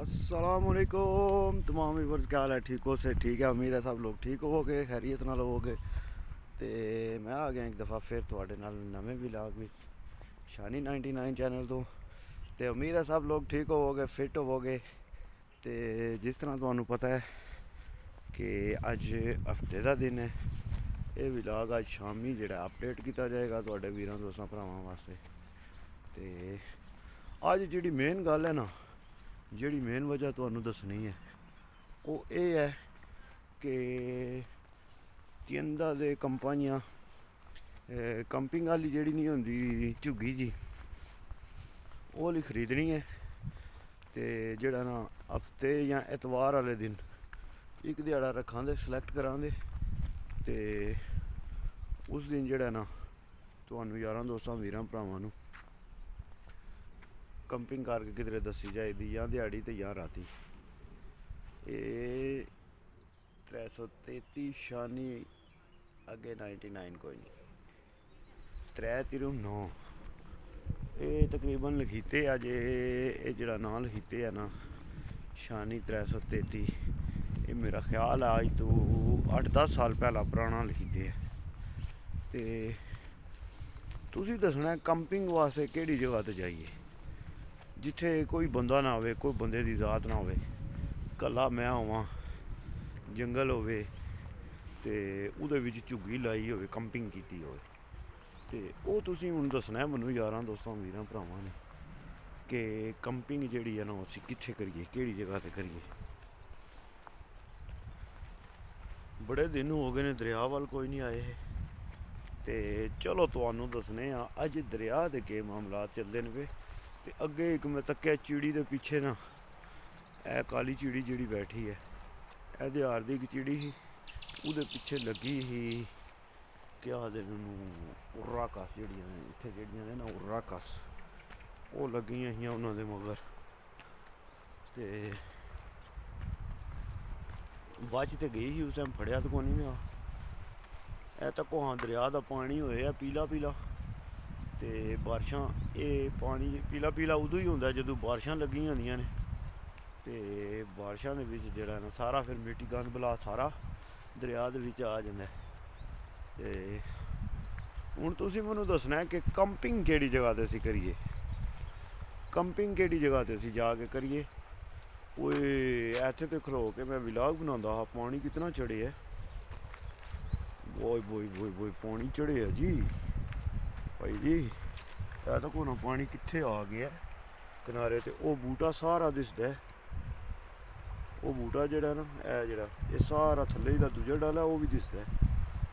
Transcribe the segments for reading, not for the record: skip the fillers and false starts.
अस्सलामुअलैकुम तमाम व्यूअर्स, क्या हाल है? ठीक हो? से ठीक है, उम्मीद है सब लोग ठीक होवोगे, खैरियत नाल होवोगे। तो मैं आ गया एक दफ़ा फिर तुहाडे नाल नवें व्लॉग विच शानी 99 चैनल तो उम्मीद है सब लोग ठीक होवोगे, फिट होवोगे। तो जिस तरह तुहानू पता है कि अज हफ्ते का दिन है, ये व्लॉग अज शामी जिहड़ा अपडेट किया जाएगा तुहाडे वीरां दोस्तां भरावां वास्ते। तो अज जिहड़ी मेन गल है ना, जिहड़ी मेन वजह तुहानू दसनी है वो ये है कि तिंदा दे कंपनियां कंपिंग वाली जिहड़ी नहीं होंदी झुग्गी जी, वो वाली खरीदनी है। तो जिहड़ा ना हफ्ते या एतवार वाले दिन एक दिहाड़ा रखा दे, सिलेक्ट करा दे, तो उस दिन जिहड़ा ना तुहानू यारां दोस्तां वीरां भरावां नू कंपिंग करके किधरे दसी जाएगी, या दिहाड़ी तो या राती। ये 333 शानी अगे 99 कोई नहीं, 339 ये तकरीबन लिखीते अज ये जरा ना लिखीते है ना शानी 333, ये मेरा ख्याल है अज तो 8-10 साल पहला पुराना लिखीते है। तो तुसी दसना कंपिंग वास्ते केड़ी जगह ते जाइए जिथे कोई बंदा ना होवे, कोई बंदे दी जात ना होवे, कला मैं होवां, जंगल होवे ते उहदे विच झुग्गी लाई होवे, कंपिंग कीती होवे। ते ओह तुसीं हुण दसना है मैनूं यारां दोस्तां वीरां भरावां ने कि कंपिंग जिहड़ी है ना उसी कित्थे करिए, केड़ी जगह ते करिए। बड़े दिन हो गए ने दरिया वल कोई नहीं आए हे, ते चलो तुहानूं दसने आं अज दरिया दे केह् मामलात चलदे न पे। ते अगे एक मैं तक्केआ चिड़ी दे पिछे ना, ए काली चिड़ी जिहड़ी बैठी है, ए देहार दी इक चिड़ी ही, उहदे पिछे लगी ही क्या आखदे न उन्नूं उर्राकस, जिहड़ियां इत्थे जिहड़ियां ने ना उर्राकस, ओह लगियां हियां उन्हां दे मगर। ते बच ते गई ही, उस टाइम फड़िया तो कोनी मैं। ए तां कोहां दरिया दा पानी होया पीला पीला, ते बारिशां ये पानी पीला पीला उदों ही होंदा जदों बारिशां लग्गियां होंदियां ने। ते बारिशां दे विच जेह्ड़ा ना सारा फिर मिट्टी गंद बला सारा दरिया दे विच आ जांदा है। ते हुण तुसीं मैनूं दसना है कि कंपिंग केड़ी जगह ते असीं करिए, कंपिंग केड़ी जगह ते असीं जाके करिए। ओए इत्थे ते खलो के मैं व्लॉग बनांदा हा, पानी कितना चढ़े है, बोए बोए बोए बोए पानी चढ़े है जी भाई जी। ऐ तां कोना पानी कित्थे आ गया किनारे ते, ओह बूटा सारा दिसदा है, ओह बूटा जेह्ड़ा ना ये सारा थल्ले दा दूजा डल है ओह भी दिसदा है।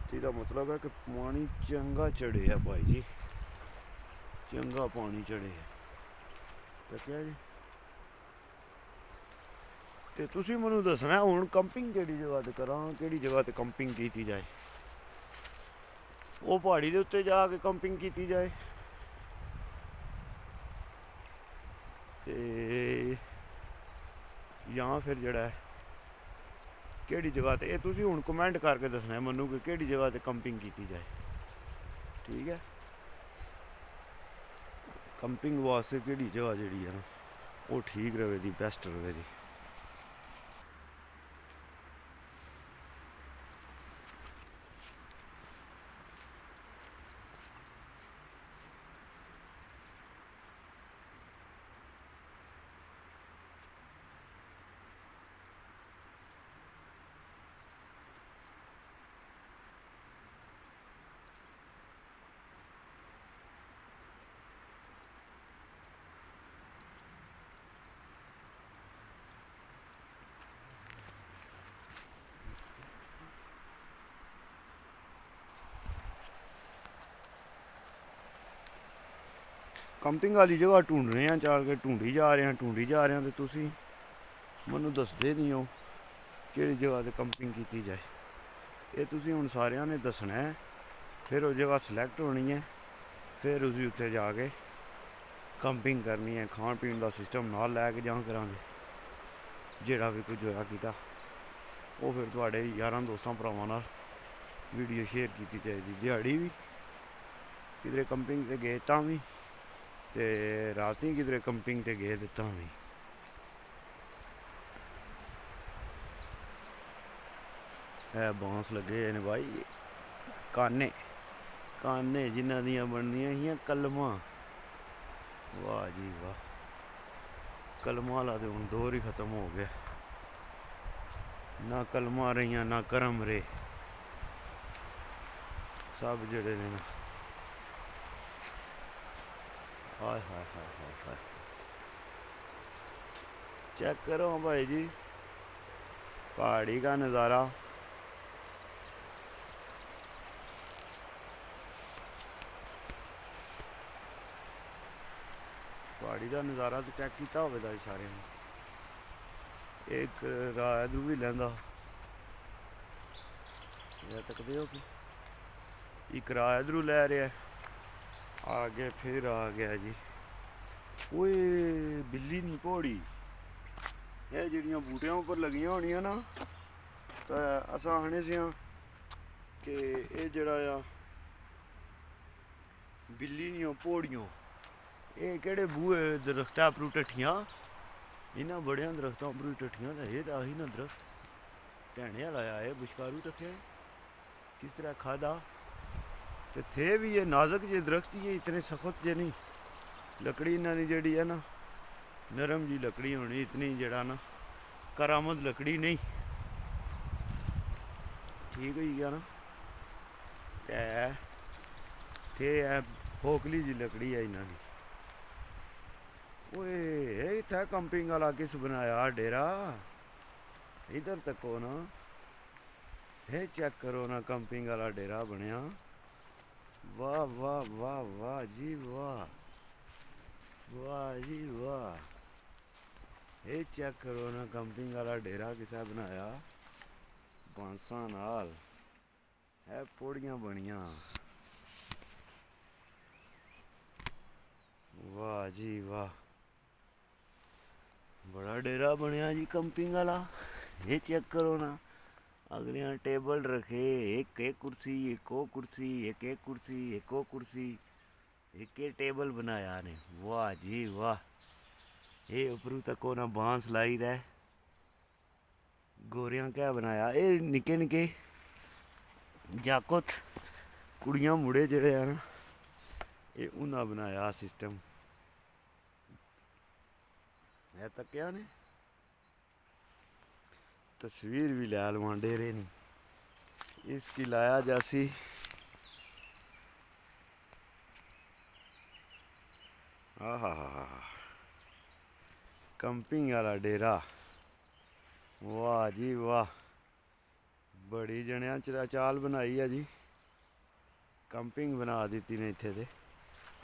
ते एह्दा मतलब है कि पानी चंगा चढ़े है भाई जी, चंगा पानी चढ़े है। तक्केआ जी। ते तुसीं मैनूं दसना है हुण कंपिंग केड़ी जगह ते करां, केड़ी जगह ते कंपिंग कीती जाए। ओह प्हाड़ी दे उत्ते जाके कंपिंग कीती जाए, ते जां फिर जेह्ड़ा है केड़ी जगह ते, तुसीं हुण कमेंट करके दसना है मैनूं कि केड़ी जगह ते कंपिंग कीती जाए, ठीक है। कंपिंग वास्ते केड़ी जगह जेह्ड़ी है ना ओह ठीक रवे दी, बेस्ट रवे दी। कंपिंग वाली जगह ढूंढ रहे हैं, चल के ढूंढी जा रहे हैं, तो तुसीं मैनूं दसदे नहीं हो केड़ी जगह ते कंपिंग कीती जाए। ये तुसीं हुण सारेआं ने दसना है, फिर वो जगह सिलेक्ट होनी है, फिर उसी उत्थे जाके कंपिंग करनी है। खाण पीण का सिस्टम नाल लैके जां करांगे, जेह्ड़ा भी कुछ होया कीता ओह फिर तुहाडे यारां दोस्तां भरावां नाल वीडियो शेयर कीती जाएगी। दिहाड़ी भी किधरे कंपिंग ते गए तां भी, ते रातीं किधरे कंपिंग ते गए ते तां भी। ਇਹ ਬਾਂਸ ਲੱਗੇ ਨੇ ਬਾਈ, ਕਾਨੇ ਕਾਨੇ ਜਿਨ੍ਹਾਂ ਦੀਆਂ ਬਣਦੀਆਂ ਸੀਆਂ ਕਲਮਾਂ। ਵਾਹ ਜੀ ਵਾਹ, ਕਲਮਾਂ ਵਾਲਾ ਤੇ ਹੁਣ ਦੌਰ ਹੀ ਖਤਮ ਹੋ ਗਿਆ। ਨਾ ਕਲਮਾਂ ਰਹੀਆਂ ਨਾ ਕਰਮ ਰਹੇ, ਸਭ ਜਿਹੜੇ ਨੇ ਨਾ, ਹਾਏ ਹਾਏ ਹਾਏ ਹਾਏ ਹਾਏ। चेक करो भाई जी पहाड़ी का नज़ारा। पहाड़ी का नज़ारा तो चेक किया होगा सारे ने। एक राह इधर भी लैंदा तकते हो कि एक राह इधरों लै रहा है, आगे फिर आ गया जी। ओए बिल्ली नहीं घोड़ी, ਇਹ ਜਿਹੜੀਆਂ ਬੂਟਿਆਂ ਉੱਪਰ ਲੱਗੀਆਂ ਹੋਣੀਆਂ ਨਾ, ਤਾਂ ਅਸਾਂ ਆਖਣੇ ਸੀ ਕਿ ਇਹ ਜਿਹੜਾ ਆ ਬਿੱਲੀ ਨਹੀਂ ਉਹ ਪੌੜੀਆਂ। ਇਹ ਕਿਹੜੇ ਬੂਹੇ ਦਰਖਤਾਂ ਉੱਪਰੋਂ ਟੱਠੀਆਂ, ਇਹਨਾਂ ਬੜਿਆਂ ਦਰਖਤਾਂ ਉੱਪਰੋਂ ਟੱਠੀਆਂ। ਤਾਂ ਇਹ ਤਾਂ ਆਹੀ ਨਾ ਦਰਖਤ ਢਹਿਣੇ ਵਾਲਾ ਆ, ਇਹ ਬੁਸ਼ਕਾਰੂ ਤੱਕਿਆ किस तरह खादा तो थे भी ये नाजुक जे दरख्त ही इतने सख्त जे नहीं। लकड़ी इन्होंने जड़ी है ना नरम जी लकड़ी होनी, इतनी जड़ा ना करामद लकड़ी नहीं। ठीक हो गया ना, थे खोखली जी लकड़ी है इन्होंने। ओए इतना कंपिंग वाला किस बनाया डेरा, इधर तको ना, ये चेक करो ना कंपिंग वाला डेरा बनया। वाह वाह वाह वाह जी वाह, वाह जी वाह। ये चेक करो ना कंपिंग वाला डेरा किसा बनाया बांसा नाल, है पौड़ियां बनिया। वाह जी वाह, बड़ा डेरा बनया जी कंपिंग वाला। ये चेक करो ना, अगले टेबल रखे, एक कुर्सी, एक ओ कुर्सी, एक कुर्सी, एक ओ कुर्सी, एक टेबल बनाया ने। वाह जी वाह। ये उपरू तक ना बांस लाई दा गोरियां क्या बनाया। ये निके निके जाकुत कुड़ियां मुड़े जेड़े हैं ना, ये उन्हें बनाया सिस्टम। है तक क्या ने तस्वीर भी लै लवां डेरे ने, इसकी लाया जासी कंपिंग वाला डेरा। वाह जी वाह, बड़ी जनिया चाल बनाई है जी, कंपिंग बना दी ने इत्थे। ते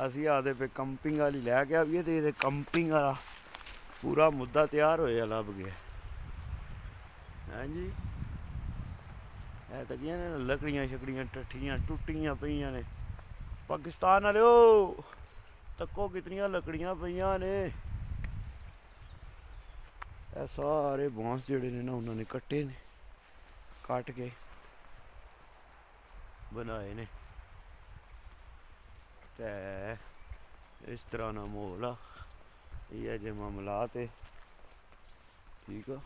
असी आखदे पे कंपिंग वाली लै के आइए, तो ये कंपिंग वाला पूरा मुद्दा तैयार होया लभ गया। हाँ जी, है तो क्या ने लकड़ियां शकड़ियां टट्ठियां टुटियां पईयां ने। पाकिस्तान वाले तको कितनियां लकड़ियां पईयां ने। ये सारे बांस जेड़े ने ना उन्होंने कट्टे ने, कट के बनाए ने। ते इस तरह ना माहौल आ, ये जे मामलात है। ठीक है,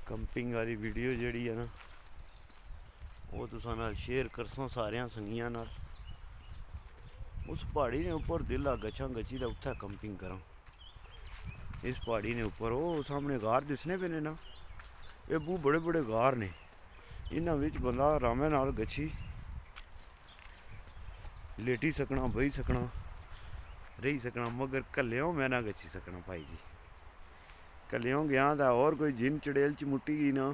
कंपिंग वाली वीडियो जी है ना वो तुसां नाल शेयर करसों सारियां संगियां नाल। उस पहाड़ी ने ऊपर दिल आ गच्छां गच्छी तो उत्थे कंपिंग करां। इस पहाड़ी ने ऊपर वो सामने गार दिसने पे ने ना, ये बू बड़े बड़े गार ने, इन्हां विच बंदा आराम नाल गच्छी लेटी सकना, बही सकना, रही सकना, मगर कल्लियों मैं ना गच्छी सकना भाई जी। कल्लियों गया तो और कोई जिन चड़ेल च मुट्टी गई ना,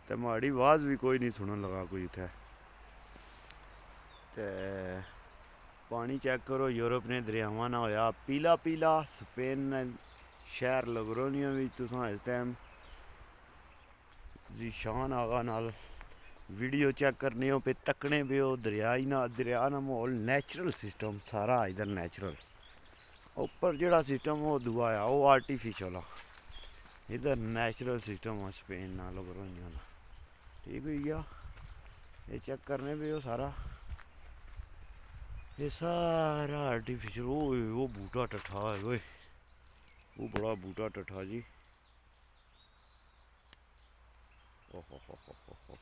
तो माड़ी आवाज़ भी कोई नहीं सुनन लगा कोई उत्थे। ते पानी चेक करो, यूरोप ने दरियावां ना होया पीला पीला। स्पेन ने शहर लगरोनिया भी तुसां इस टाइम जीशान आगा नाल वीडियो चेक करने हो पे, तकने पे हो दरिया ना माहौल नैचुरल सिस्टम सारा इधर नैचुरल। ऊपर जोड़ा सिस्टम वो दुआ आ वो आर्टिफिशल आ, इधर नैचुरल सिस्टम आ स्पेन ना लगरोनिया ना। ठीक हो गया, ये चेक करने पे हो सारा, ये सारा आर्टिफिशल। वो बूटा टट्ठा है ओए, वो बड़ा बूटा टट्ठा जी। ओहो हो।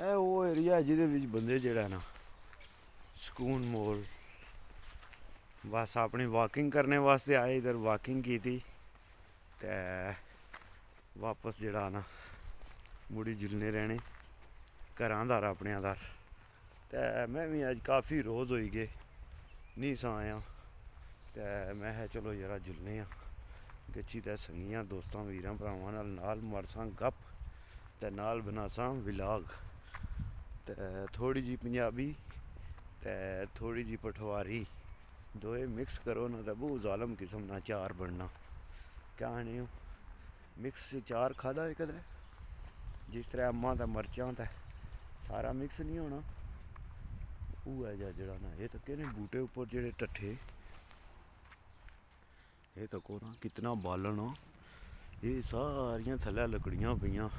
ਇਹ ਉਹ ਏਰੀਆ ਜਿਹਦੇ ਵਿੱਚ ਬੰਦੇ ਜਿਹੜਾ ਨਾ ਸਕੂਨ ਮੋਲ बस अपनी वॉकिंग करने वास्ते आए, इधर वॉकिंग की थी ते वापस जड़ा ना मुड़ी जुलने रहने घरां दार अपने दार। ते मैं भी अज काफ़ी रोज़ होई गए नहीं सा आया, ते मैं चलो जरा जुलने गच्छी ते संगियां दोस्तां वीरां भरावां नाल मारसां गप ते नाल बनासां विलाग, ते थोड़ी जी पंजाबी ते थोड़ी जी पठवारी दोए मिक्स करो ना तो बहुत जालम किस्म ना चार बनना। क्या नहीं मिक्स चार खादा है कदें, जिस तरह अम्मा तो मर्चां ते सारा मिक्स नहीं होना। वो है जड़ा ना ये तो कहने बूटे उपर जेड़े टट्ठे ये तो को ना कितना बालन हो, ये सारियां थल्ले लकड़ियां पईयां।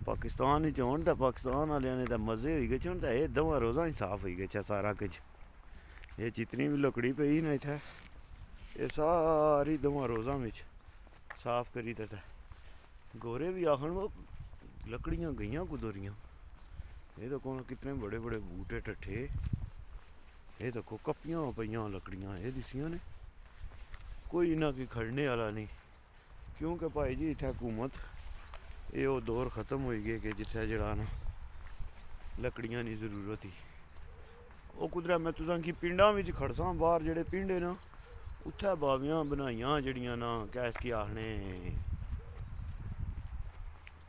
पाकिस्तान च होन तो पाकिस्तान वालियां ने तो मज़े होई गए होन, तो ये दवा रोज़ा ही साफ होई गया सारा कुछ। ये जितनी भी लकड़ी पई ना इत्थै ये सारी दवा रोज़ा में साफ करी देता। गोरे भी आखन वो लकड़ियां गईयां कुदोरियां। ये देखो कितने बड़े बड़े बूटे टट्ठे, ये देखो कप्पियां पईयां लकड़ियां ये दिसियां ने, कोई इन्ना की खड़ने वाला नहीं। क्योंकि भाई जी इत्थै हुकूमत ये वो दौर ख़त्म हो गए कि जित्थै जड़ा ना लकड़ियां की जरूरत ही। वो कुदरै मैं तुसां की पिंडां विच खड़सां बाहर जेह्ड़े पिंड ना उत्थै बावियां बनाइयां जड़ियां ना क्या इसकी आखने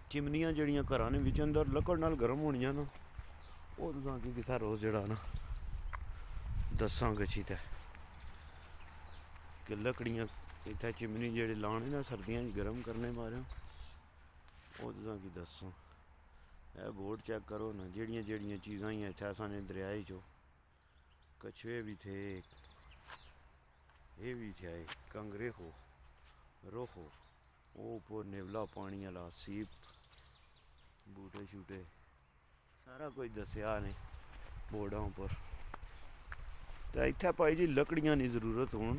चिमनियां जड़ियां घरां ने बिच अंदर लकड़ नाल गर्म होनियां ना, वो तुसां की कित्थै रोज़ जड़ा ना दस्सां गच्छी ते कि लकड़ियां इत्थै चिमनी जेह्ड़े लाने ना सर्दियां च गर्म करने मारे वो तुसां की दस्सां। ए बोर्ड चेक करो ना जेड़ियां जेड़ियां चीज़ां ही इत्थै साने दरियाए चो कछुए भी थे, ये भी थे कंगरे हो रोहो वो उपर नेवला पानी वाला सीप बूटे शूटे सारा कुछ दस्या ने बोर्डों पर। तो इत्थै भाई जी लकड़ियां की जरूरत होन,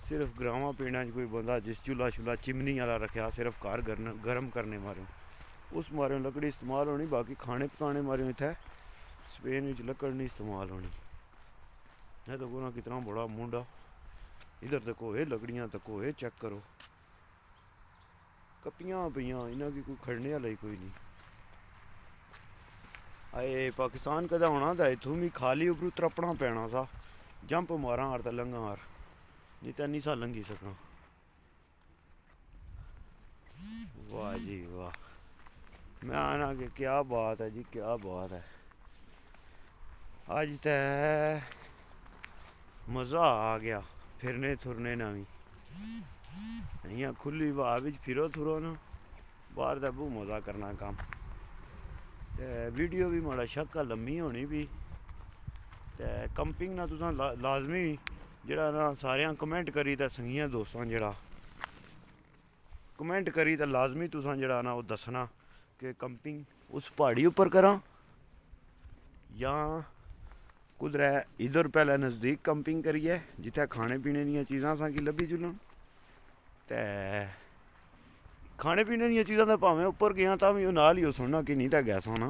सिर्फ ग्रावां पिंडां च कोई बंदा जिस चूल्हा शुल्हा चिमनी वाला रखेआ सिर्फ घर गर्म करने मारे उस मारे लकड़ी इस्तेमाल होनी, बाकी खाने पकाने मारे इत्थै स्पेन में लकड़ नहीं इस्तेमाल होनी। है तो ना कितना बड़ा मुंडा, इधर तको ये लकड़ियां तको ये चेक करो कप्पियां पईयां, इन्हां की कोई खड़ने वाला ही कोई नहीं। आए पाकिस्तान कदा होना तो इत्थों भी खाली उपर त्रपना पैना सा, जंप मारा हार तो लंघा हार नहीं तो नहीं सा लंघी सकना। वाह जी वाह, मैं आना कि क्या बात है जी क्या बात है। अज तो मज़ा आ गया फिरने थुरने ना भी, इयां खुली हवा बिच फिरो थुरो ना बाहर दा बहुत मज़ा करना कम। ते वीडियो भी माड़ा शक्का लम्मी होनी भी, ते कंपिंग ना तुसां लाजमी जड़ा ना सारेयां कमेंट करी ते संगियां दोस्तां जड़ा कमेंट करी ते लाजमी तुसां जड़ा ना वो दसना कि कंपिंग उस पहाड़ी उपर करां या कुदरै इधर पहले नज़दीक कंपिंग करिए जित्थै खाने पीने दियां चीज़ां असां की लब्भी जुलन। ते खाने पीने दियां चीज़ां तो भावें उपर गया तां भी नाल ही सुनना कि नहीं तो गया सा ना,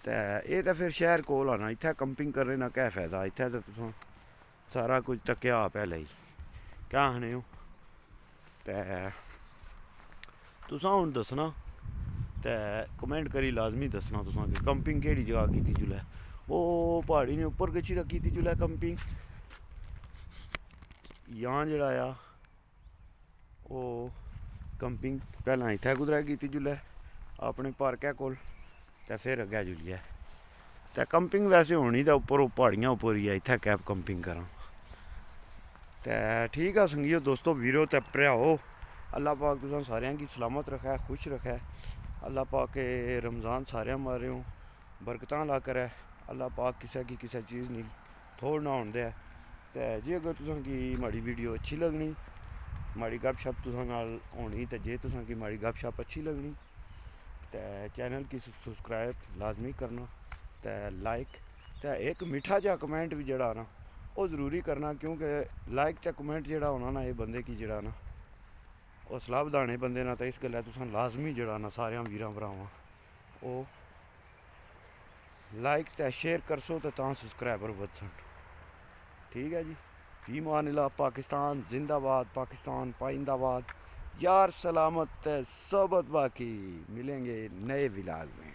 ते एह् ते फिर शहर कोल आना, इत्थै कंपिंग करने दा क्या फायदा, इत्थै तो तुसां सारा कुछ तक्केआ पहले ही। क्या आखने हो ते तुसां हुन दस्सना ते कमेंट करी लाजमी दस्सना तुसां कि कंपिंग केह्ड़ी जगह कीती जुल्लै वो पहाड़ी ने उपर गच्छी दा कीती जुल्लै कंपिंग, जां जड़ा आ ओह् कंपिंग पैह्लां इत्थै कुदरै कीती जुल्लै अपने पार्कै कोल ते फिर अग्गै जुल्लियै ते कंपिंग वैसे होनी ते उप्पर प्हाड़ियां उप्पर ही ऐ, इत्थै कैब कंपिंग करां। ते ठीक है संगियो दोस्तों वीरो ते भ्राओ, अल्लाह पाक तुसें सारेयां गी सलामत रखै खुश रखै, अल्लाह पाक के रमज़ान सारेयां मारेओ बरकतां ला करै, अल्लाह पाक किसे की किसे चीज़ नहीं थोड़ ना होन दे। ते जे अगर तुसें गी माड़ी वीडियो अच्छी लगनी, माड़ी गपशप तुसां नाल होनी, ते जे तुसें गी माड़ी गपशप अच्छी लगनी ते चैनल की सब्सक्राइब लाजमी करना ते लाइक ਤੇ ਇੱਕ ਮਿੱਠਾ ਜਿਹਾ ਕਮੈਂਟ ਵੀ ਜਿਹੜਾ ਨਾ ਉਹ ਜ਼ਰੂਰੀ ਕਰਨਾ, ਕਿਉਂਕਿ ਲਾਈਕ ਤੇ ਕਮੈਂਟ ਜਿਹੜਾ ਹੋਣਾ ਨਾ ਇਹ ਬੰਦੇ ਕੀ ਜਿਹੜਾ ਨਾ ਉਹ ਸਲਾਹ ਵਧਾਣੇ ਬੰਦੇ ਨਾਲ, ਤਾਂ ਇਸ ਗੱਲਾਂ ਤੁਸੀਂ ਲਾਜ਼ਮੀ ਜਿਹੜਾ ਨਾ ਸਾਰਿਆਂ ਵੀਰਾਂ ਭਰਾਵਾਂ ਉਹ ਲਾइक तो शेयर कर सो तो सबसक्राइबर बद सन। ठीक है जी। फी मानिला पाकिस्तान जिंदाबाद, पाकिस्तान पाइंदाबाद, यार सलामत सबत बाकी। मिलेंगे नए विलाग में।